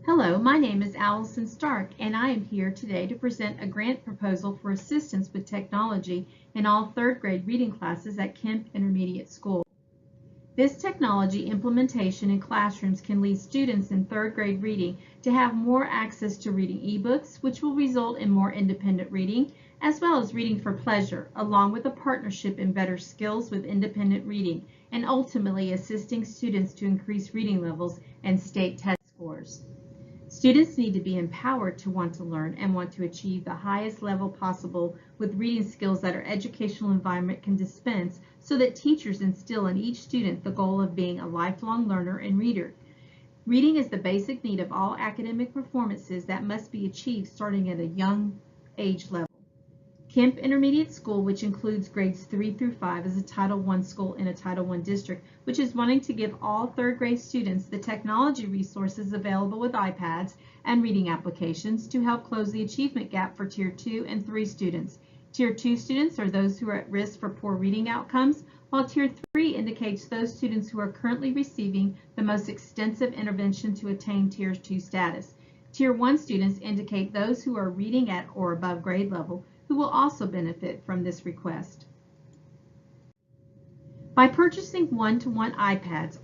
Hello, my name is Allison Stark, and I am here today to present a grant proposal for assistance with technology in all third grade reading classes at Kemp Intermediate School. This technology implementation in classrooms can lead students in third grade reading to have more access to reading ebooks, which will result in more independent reading, as well as reading for pleasure, along with a partnership in better skills with independent reading, and ultimately assisting students to increase reading levels and state test scores. Students need to be empowered to want to learn and want to achieve the highest level possible with reading skills that our educational environment can dispense so that teachers instill in each student the goal of being a lifelong learner and reader. Reading is the basic need of all academic performances that must be achieved starting at a young age level. Kemp Intermediate School, which includes grades 3 through 5, is a Title I school in a Title I district, which is wanting to give all third grade students the technology resources available with iPads and reading applications to help close the achievement gap for Tier 2 and 3 students. Tier 2 students are those who are at risk for poor reading outcomes, while Tier 3 indicates those students who are currently receiving the most extensive intervention to attain Tier 2 status. Tier 1 students indicate those who are reading at or above grade level, who will also benefit from this request. By purchasing one-to-one iPads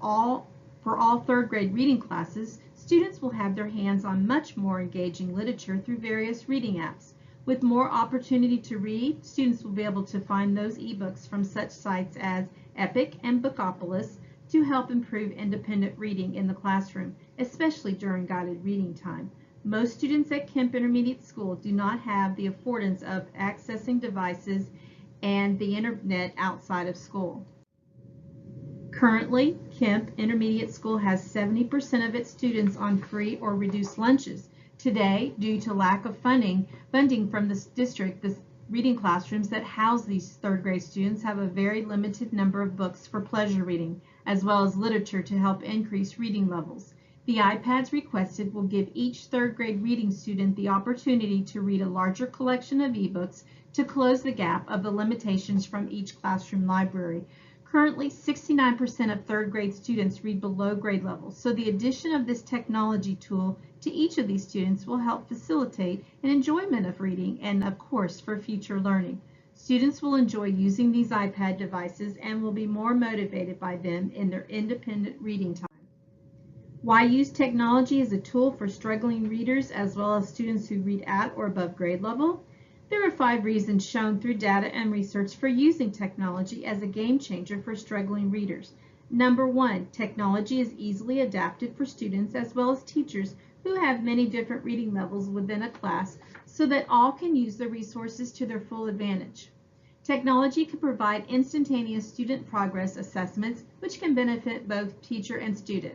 for all third grade reading classes, students will have their hands on much more engaging literature through various reading apps. With more opportunity to read, students will be able to find those ebooks from such sites as Epic and Bookopolis to help improve independent reading in the classroom, especially during guided reading time. Most students at Kemp Intermediate School do not have the affordance of accessing devices and the internet outside of school. Currently, Kemp Intermediate School has 70% of its students on free or reduced lunches. Today, due to lack of funding from this district, the reading classrooms that house these third grade students have a very limited number of books for pleasure reading, as well as literature to help increase reading levels. The iPads requested will give each third grade reading student the opportunity to read a larger collection of ebooks to close the gap of the limitations from each classroom library. Currently, 69% of third grade students read below grade level, so the addition of this technology tool to each of these students will help facilitate an enjoyment of reading and, of course, for future learning. Students will enjoy using these iPad devices and will be more motivated by them in their independent reading time. Why use technology as a tool for struggling readers as well as students who read at or above grade level? There are 5 reasons shown through data and research for using technology as a game changer for struggling readers. Number 1, technology is easily adapted for students as well as teachers who have many different reading levels within a class so that all can use the resources to their full advantage. Technology can provide instantaneous student progress assessments, which can benefit both teacher and student.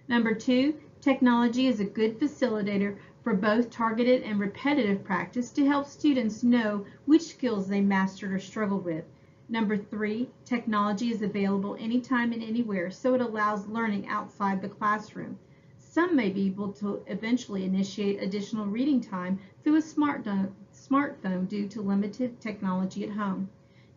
Number 2, technology is a good facilitator for both targeted and repetitive practice to help students know which skills they mastered or struggled with. Number 3, technology is available anytime and anywhere, so it allows learning outside the classroom. Some may be able to eventually initiate additional reading time through a smartphone due to limited technology at home.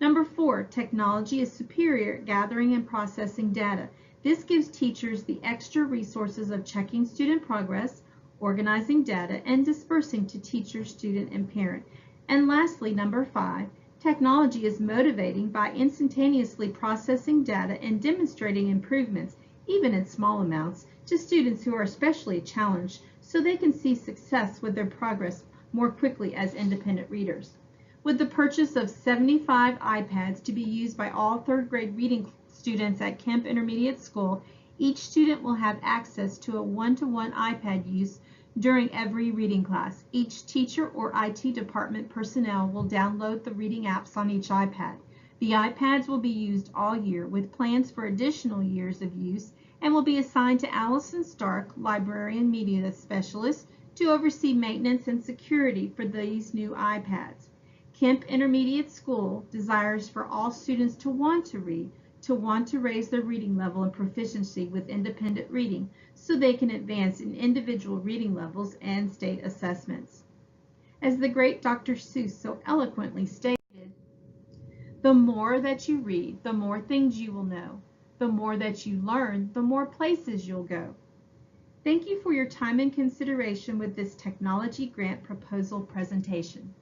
Number 4, technology is superior at gathering and processing data. This gives teachers the extra resources of checking student progress, organizing data, and dispersing to teacher, student, and parent. And lastly, number 5, technology is motivating by instantaneously processing data and demonstrating improvements, even in small amounts, to students who are especially challenged so they can see success with their progress more quickly as independent readers. With the purchase of 75 iPads to be used by all third grade reading students at Kemp Intermediate School, each student will have access to a one-to-one iPad use during every reading class. Each teacher or IT department personnel will download the reading apps on each iPad. The iPads will be used all year with plans for additional years of use and will be assigned to Allison Stark, Librarian Media Specialist, to oversee maintenance and security for these new iPads. Kemp Intermediate School desires for all students to want to read, to want to raise their reading level and proficiency with independent reading so they can advance in individual reading levels and state assessments. As the great Dr. Seuss so eloquently stated, the more that you read, the more things you will know. The more that you learn, the more places you'll go. Thank you for your time and consideration with this technology grant proposal presentation.